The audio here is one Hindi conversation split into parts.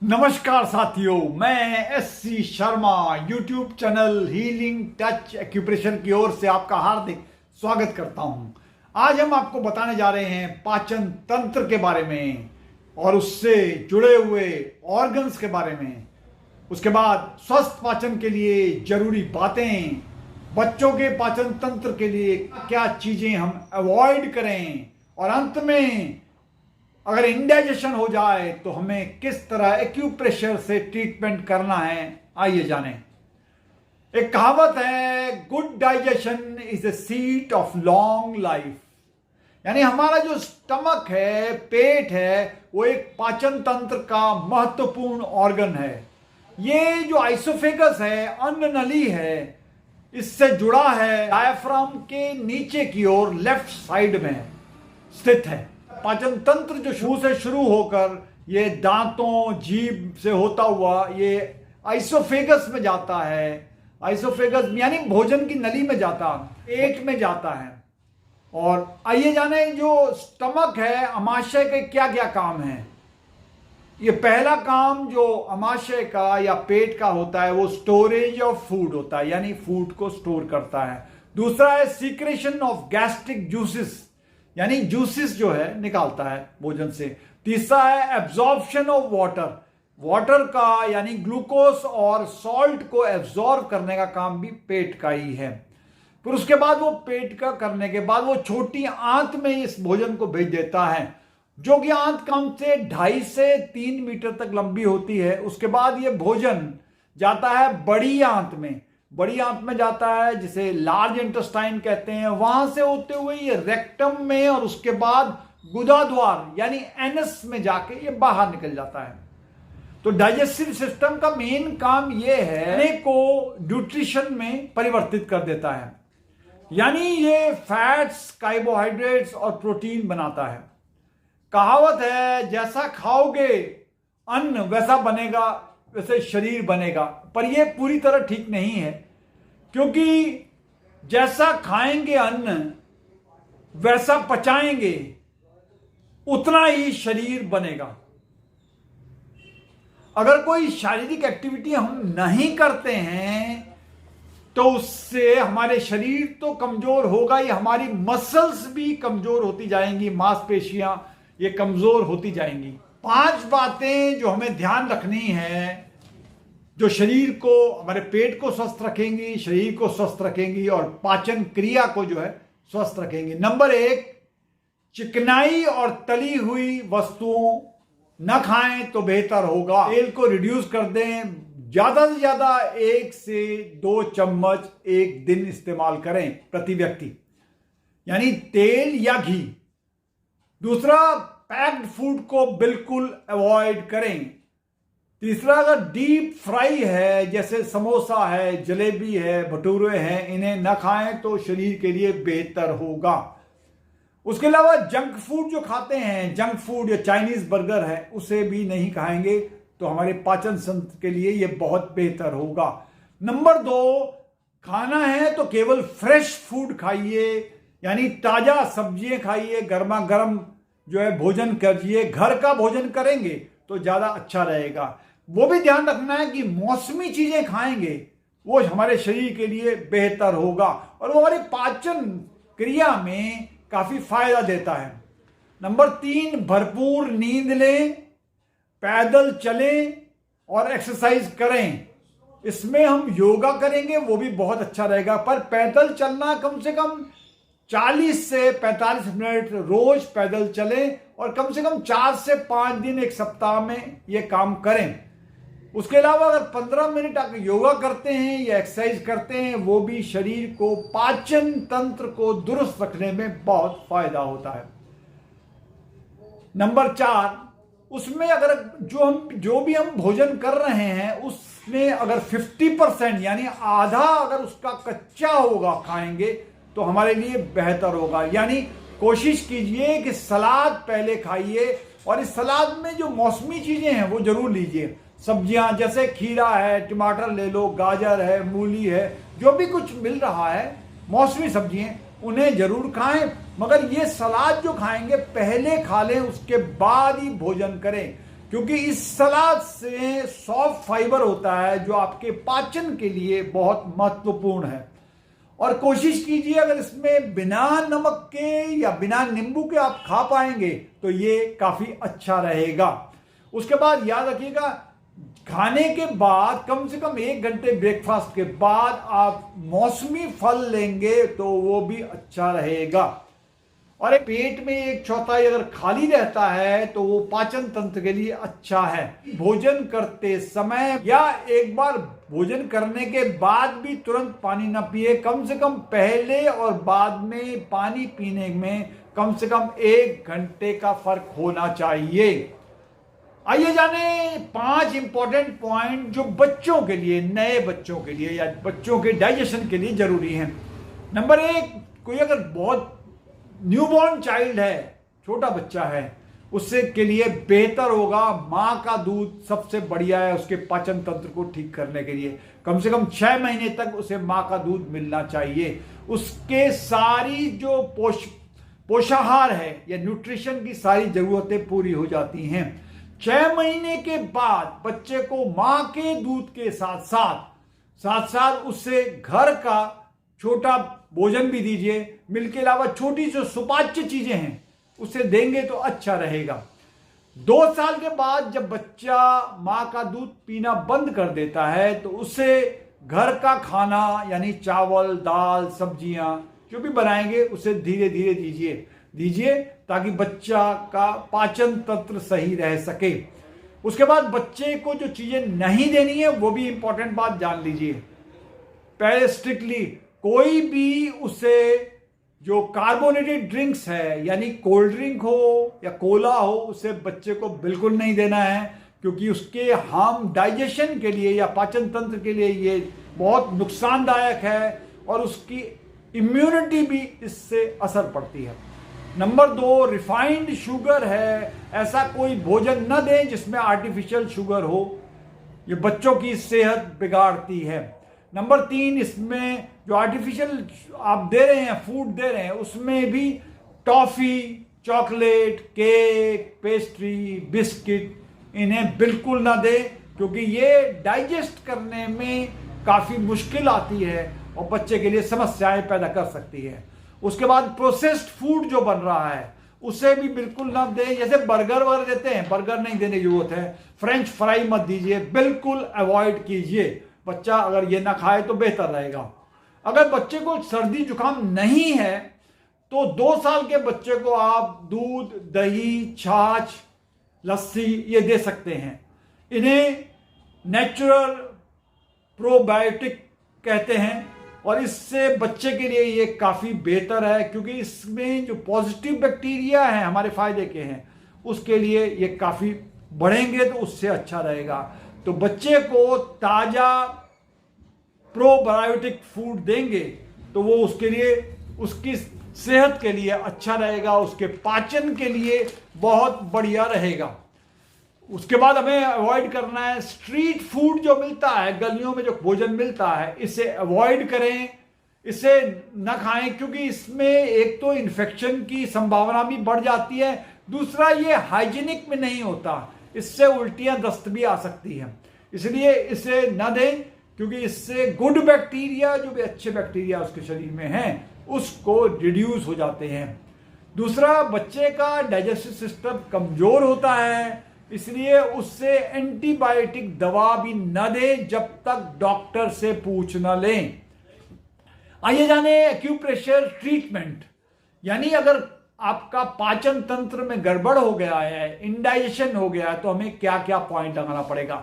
नमस्कार साथियों, मैं SC Sharma YouTube channel healing touch acupressure की ओर से आपका हार्दिक स्वागत करता हूं। आज हम आपको बताने जा रहे हैं पाचन तंत्र के बारे में और उससे जुड़े हुए ऑर्गन्स के बारे में। उसके बाद स्वस्थ पाचन के लिए जरूरी बातें, बच्चों के पाचन तंत्र के लिए क्या चीजें हम अवॉइड करें, और अंत में अगर इंडाइजेशन हो जाए तो हमें किस तरह एक्यूप्रेशर से ट्रीटमेंट करना है, आइए जानें। एक कहावत है, good digestion is a seat of long life. यानी हमारा जो स्टमक है, पेट है, वो एक पाचन तंत्र का महत्वपूर्ण ऑर्गन है। ये जो आइसोफेगस है, अन्न नली है, इससे जुड़ा है, डायफ्राम के नीचे की ओर लेफ्ट साइड में स्थित है। पाचन तंत्र जो शुरू होकर ये दांतों, जीभ से होता हुआ ये आइसोफेगस में जाता है। आइसोफेगस यानी भोजन की नली में जाता, पेट में जाता है। और आइए जाने जो स्टमक है, अमाशय के क्या क्या काम है। ये पहला काम जो अमाशय का या पेट का होता है वो स्टोरेज ऑफ फूड होता है, यानी फूड को स्टोर करता है। दूसरा है सीक्रेशन ऑफ गैस्ट्रिक जूसेस, यानी जूसेस जो है निकालता है भोजन से। तीसरा है एब्जॉर्प्शन ऑफ वाटर, वाटर का यानी ग्लूकोज और सॉल्ट को एब्जॉर्ब करने का काम भी पेट का ही है। फिर उसके बाद वो पेट का करने के बाद वो छोटी आंत में इस भोजन को भेज देता है, जो कि आंत कम से 2.5 से 3 मीटर तक लंबी होती है। उसके बाद ये भोजन जाता है बड़ी आंत में, बड़ी आंत में जाता है जिसे लार्ज इंटेस्टाइन कहते हैं। वहां से होते हुए ये रेक्टम में और उसके बाद गुदाद्वार यानी एनस में जाके ये बाहर निकल जाता है। तो डाइजेस्टिव सिस्टम का मेन काम ये है को न्यूट्रिशन में परिवर्तित कर देता है, यानी ये फैट्स, कार्बोहाइड्रेट्स और प्रोटीन बनाता है। कहावत है, जैसा खाओगे अन्न वैसा बनेगा, वैसे शरीर बनेगा। पर यह पूरी तरह ठीक नहीं है, क्योंकि जैसा खाएंगे अन्न वैसा पचाएंगे, उतना ही शरीर बनेगा। अगर कोई शारीरिक एक्टिविटी हम नहीं करते हैं तो उससे हमारे शरीर तो कमजोर होगा ही, हमारी मसल्स भी कमजोर होती जाएंगी, मांसपेशियां ये कमजोर होती जाएंगी। 5 बातें जो हमें ध्यान रखनी है, जो शरीर को, हमारे पेट को स्वस्थ रखेंगी, शरीर को स्वस्थ रखेंगी और पाचन क्रिया को जो है स्वस्थ रखेंगी। नंबर 1, चिकनाई और तली हुई वस्तुओं न खाएं तो बेहतर होगा। तेल को रिड्यूस कर दें, ज्यादा से ज्यादा 1 से 2 चम्मच एक दिन इस्तेमाल करें प्रति व्यक्ति, यानी तेल या घी। दूसरा, पैक्ड फूड को बिल्कुल अवॉइड करें। तीसरा, अगर डीप फ्राई है जैसे समोसा है, जलेबी है, भटूरे हैं, इन्हें न खाएं तो शरीर के लिए बेहतर होगा। उसके अलावा जंक फूड जो खाते हैं, जंक फूड या चाइनीज बर्गर है, उसे भी नहीं खाएंगे तो हमारे पाचन तंत्र के लिए यह बहुत बेहतर होगा। नंबर 2, खाना है तो केवल फ्रेश फूड खाइए, यानी ताजा सब्जियां खाइए, गर्मा गर्म जो है भोजन करिए। घर का भोजन करेंगे तो ज्यादा अच्छा रहेगा। वो भी ध्यान रखना है कि मौसमी चीजें खाएंगे, वो हमारे शरीर के लिए बेहतर होगा और वो हमारे पाचन क्रिया में काफी फायदा देता है। नंबर 3, भरपूर नींद लें, पैदल चलें और एक्सरसाइज करें। इसमें हम योगा करेंगे वो भी बहुत अच्छा रहेगा, पर पैदल चलना कम से कम 40 से 45 मिनट रोज पैदल चलें और कम से कम 4 से 5 दिन एक सप्ताह में ये काम करें। उसके अलावा अगर 15 मिनट अगर योगा करते हैं या एक्सरसाइज करते हैं, वो भी शरीर को, पाचन तंत्र को दुरुस्त रखने में बहुत फायदा होता है। नंबर 4, उसमें अगर जो भी हम भोजन कर रहे हैं उसमें अगर 50% यानी आधा अगर उसका कच्चा होगा खाएंगे तो हमारे लिए बेहतर होगा। यानी कोशिश कीजिए कि सलाद पहले खाइए और इस सलाद में जो मौसमी चीजें हैं वो जरूर लीजिए। सब्जियां जैसे खीरा है, टमाटर ले लो, गाजर है, मूली है, जो भी कुछ मिल रहा है मौसमी सब्जियां, उन्हें जरूर खाएं। मगर ये सलाद जो खाएंगे पहले खा लें, उसके बाद ही भोजन करें, क्योंकि इस सलाद से सॉफ्ट फाइबर होता है जो आपके पाचन के लिए बहुत महत्वपूर्ण है। और कोशिश कीजिए अगर इसमें बिना नमक के या बिना नींबू के आप खा पाएंगे तो ये काफी अच्छा रहेगा। उसके बाद याद रखिएगा, खाने के बाद कम से कम 1 घंटे ब्रेकफास्ट के बाद आप मौसमी फल लेंगे तो वो भी अच्छा रहेगा। और पेट में 1/4 अगर खाली रहता है तो वो पाचन तंत्र के लिए अच्छा है। भोजन करते समय या एक बार भोजन करने के बाद भी तुरंत पानी ना पिए। कम से कम पहले और बाद में पानी पीने में कम से कम 1 घंटे का फर्क होना चाहिए। आइए जाने 5 इंपॉर्टेंट पॉइंट जो बच्चों के लिए, नए बच्चों के लिए या बच्चों के डाइजेशन के लिए जरूरी हैं। नंबर 1, कोई अगर बहुत न्यूबॉर्न चाइल्ड है, छोटा बच्चा है, उससे के लिए बेहतर होगा मां का दूध सबसे बढ़िया है उसके पाचन तंत्र को ठीक करने के लिए। कम से कम 6 महीने तक उसे मां का दूध मिलना चाहिए। उसके सारी जो पोषाहार है या न्यूट्रिशन की सारी जरूरतें पूरी हो जाती हैं। 6 महीने के बाद बच्चे को मां के दूध के साथ साथ उससे घर का छोटा भोजन भी दीजिए। मिल्क के अलावा छोटी जो सुपाच्य चीजें हैं उसे देंगे तो अच्छा रहेगा। 2 साल के बाद जब बच्चा मां का दूध पीना बंद कर देता है तो उसे घर का खाना यानी चावल, दाल, सब्जियां जो भी बनाएंगे उसे धीरे धीरे दीजिए ताकि बच्चा का पाचन तंत्र सही रह सके। उसके बाद बच्चे को जो चीजें नहीं देनी है वो भी इंपॉर्टेंट बात जान लीजिए। पहले स्ट्रिक्टली कोई भी उसे जो कार्बोनेटेड ड्रिंक्स है यानी कोल्ड ड्रिंक हो या कोला हो उसे बच्चे को बिल्कुल नहीं देना है, क्योंकि उसके हम डाइजेशन के लिए या पाचन तंत्र के लिए ये बहुत नुकसानदायक है और उसकी इम्यूनिटी भी इससे असर पड़ती है। नंबर 2, रिफाइंड शुगर है, ऐसा कोई भोजन न दें जिसमें आर्टिफिशियल शुगर हो, ये बच्चों की सेहत बिगाड़ती है। नंबर 3, इसमें जो आर्टिफिशियल आप दे रहे हैं, फूड दे रहे हैं, उसमें भी toffee, chocolate, cake, pastry, biscuit इन्हें बिल्कुल ना दें, क्योंकि ये डाइजेस्ट करने में काफी मुश्किल आती है और बच्चे के लिए समस्याएं पैदा कर सकती है। उसके बाद प्रोसेस्ड फूड जो बन रहा है उसे भी बिल्कुल ना दें। जैसे बर्गर वगैरह देते हैं, बर्गर नहीं देने की जरूरत है। फ्रेंच फ्राई मत दीजिए, बिल्कुल अवॉइड कीजिए। बच्चा अगर ये ना खाए तो बेहतर रहेगा। अगर बच्चे को सर्दी जुकाम नहीं है तो 2 साल के बच्चे को आप दूध, दही, छाछ, लस्सी ये दे सकते हैं। इन्हें नेचुरल प्रोबायोटिक कहते हैं और इससे बच्चे के लिए ये काफी बेहतर है, क्योंकि इसमें जो पॉजिटिव बैक्टीरिया हैं हमारे फायदे के हैं उसके लिए ये काफी बढ़ेंगे तो उससे अच्छा रहेगा। तो बच्चे को ताजा प्रोबायोटिक फूड देंगे तो वो उसके लिए, उसकी सेहत के लिए अच्छा रहेगा, उसके पाचन के लिए बहुत बढ़िया रहेगा। उसके बाद हमें अवॉइड करना है स्ट्रीट फूड जो मिलता है, गलियों में जो भोजन मिलता है, इसे अवॉइड करें, इसे न खाएं, क्योंकि इसमें एक तो इन्फेक्शन की संभावना भी बढ़ जाती है, दूसरा ये हाइजीनिक में नहीं होता, इससे उल्टियां, दस्त भी आ सकती हैं। इसलिए इसे न दें, क्योंकि इससे गुड बैक्टीरिया, जो भी अच्छे बैक्टीरिया उसके शरीर में हैं, उसको रिड्यूस हो जाते हैं। दूसरा, बच्चे का डाइजेस्टिव सिस्टम कमजोर होता है, इसलिए उससे एंटीबायोटिक दवा भी न दें जब तक डॉक्टर से पूछ न लें। आइए जाने एक्यूप्रेशर ट्रीटमेंट, यानी अगर आपका पाचन तंत्र में गड़बड़ हो गया है, इंडाइजेशन हो गया है, तो हमें क्या क्या पॉइंट लगाना पड़ेगा।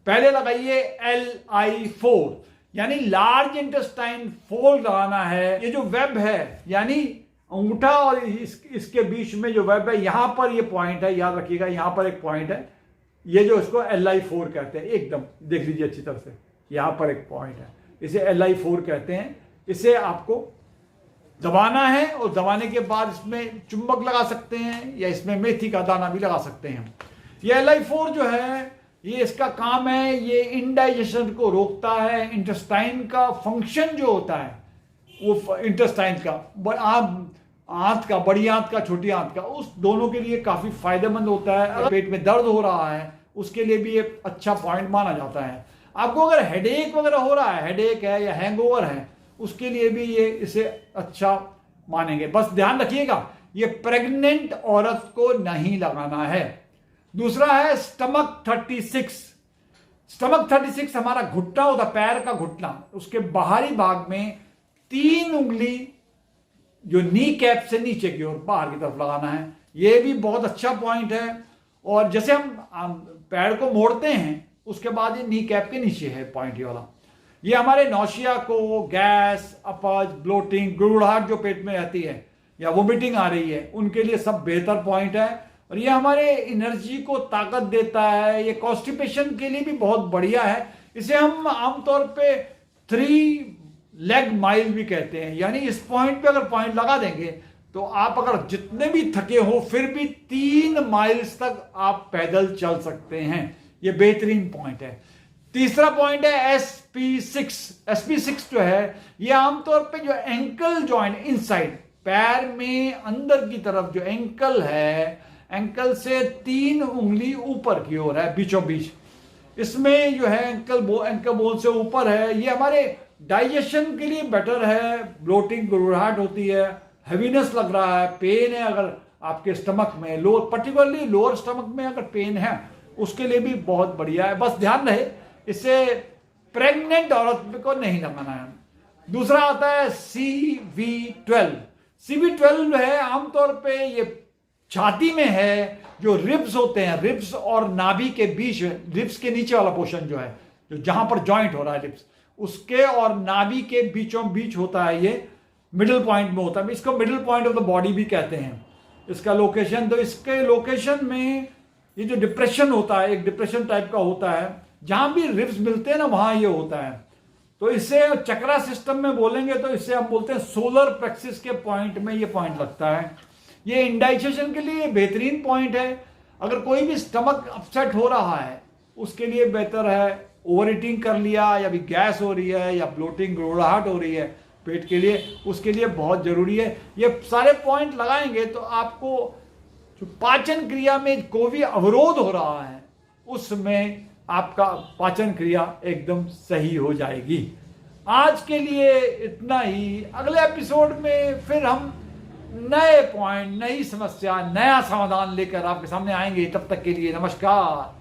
पहले लगाइए LI4 यानी लार्ज इंटेस्टाइन फोल्ड लगाना है। ये जो वेब है यानी अंगूठा और इसके बीच में जो वेब है, यहां पर ये पॉइंट है, याद रखिएगा, यहां पर एक पॉइंट है, ये जो इसको LI4 कहते हैं, एकदम देख लीजिए अच्छी तरह से, यहां पर एक पॉइंट है, इसे LI4 कहते हैं। इसे आपको दबाना है और दबाने के बाद इसमें चुंबक लगा सकते हैं या इसमें मेथी का दाना भी लगा सकते हैं। ये LI4 जो है, ये इसका काम है, ये इंडाइजेशन को रोकता है। इंटेस्टाइन का फंक्शन जो होता है वो इंटेस्टाइन का, आप आंत का, बड़ी आंत का, छोटी आंत का, उस दोनों के लिए काफी फायदेमंद होता है। अगर पेट में दर्द हो रहा है उसके लिए भी ये अच्छा पॉइंट माना जाता है। आपको अगर हेडेक वगैरह हो रहा है, हेडेक है या हैंगओवर है, उसके लिए भी ये इसे अच्छा मानेंगे। बस ध्यान रखिएगा ये प्रेग्नेंट औरत को नहीं लगाना है। दूसरा है स्टमक 36। स्टमक 36 हमारा घुटना होता है, पैर का घुटना, उसके बाहरी भाग में 3 उंगली जो नी कैप से नीचे की ओर बाहर की तरफ लगाना है। यह भी बहुत अच्छा पॉइंट है। और जैसे हम पैर को मोड़ते हैं उसके बाद ये नी कैप के नीचे है पॉइंट ये वाला। ये हमारे नौशिया को, गैस, अपच, ब्लोटिंग, गुड़गुड़ाहट जो पेट में रहती है या वोमिटिंग आ रही है, उनके लिए सब बेहतर पॉइंट है। और ये हमारे एनर्जी को ताकत देता है। ये कॉन्स्टिपेशन के लिए भी बहुत बढ़िया है। इसे हम आमतौर पे 3 लेग माइल भी कहते हैं। यानी इस पॉइंट पे अगर पॉइंट लगा देंगे तो आप अगर जितने भी थके हो फिर भी 3 माइल्स तक आप पैदल चल सकते हैं। ये बेहतरीन पॉइंट है। तीसरा पॉइंट है SP6। SP6 जो है ये आमतौर पे जो एंकल जॉइंट इनसाइड, पैर में अंदर की तरफ जो एंकल है, एंकल से 3 उंगली ऊपर की ओर है, बीचों बीच, इसमें जो है एंकल बोन से ऊपर है। ये हमारे डाइजेशन के लिए बेटर है। ब्लोटिंग, गुड़गुड़ाहट होती है, हैवीनेस लग रहा है, पेन है अगर आपके स्टमक में, लोअर पर्टिकुलरली लोअर स्टमक में अगर पेन है उसके लिए भी बहुत बढ़िया है। बस ध्यान रहे इसे प्रेग्नेंट औरत को नहीं लगाना है। दूसरा आता है CV12। CV12 है आमतौर पे ये छाती में है, जो रिब्स होते हैं, रिब्स और नाभि के बीच, रिब्स के नीचे वाला पोर्शन जो है, जो जहां पर जॉइंट हो रहा है रिब्स, उसके और नाभि के बीचों बीच होता है। ये मिडिल पॉइंट में होता है। इसको middle point of the body भी कहते हैं इसका लोकेशन। तो इसके लोकेशन में ये जो डिप्रेशन होता है, एक डिप्रेशन टाइप का होता है, जहां भी रिब्स मिलते हैं ना वहां ये होता है। तो इसे चक्रा सिस्टम में बोलेंगे तो इसे हम बोलते हैं सोलर प्लेक्सिस के पॉइंट में ये पॉइंट लगता है। ये इंडाइजेशन के लिए बेहतरीन पॉइंट है। अगर कोई भी स्टमक अपसेट हो रहा है उसके लिए बेहतर है। ओवर ईटिंग कर लिया या भी गैस हो रही है या ब्लोटिंग, गुड़गुड़ाहट हो रही है पेट के लिए, उसके लिए बहुत जरूरी है। ये सारे पॉइंट लगाएंगे तो आपको जो पाचन क्रिया में कोई भी अवरोध हो रहा है उसमें आपका पाचन क्रिया एकदम सही हो जाएगी। आज के लिए इतना ही। अगले एपिसोड में फिर हम नए पॉइंट, नई समस्या, नया समाधान लेकर आपके सामने आएंगे। तब तक के लिए नमस्कार।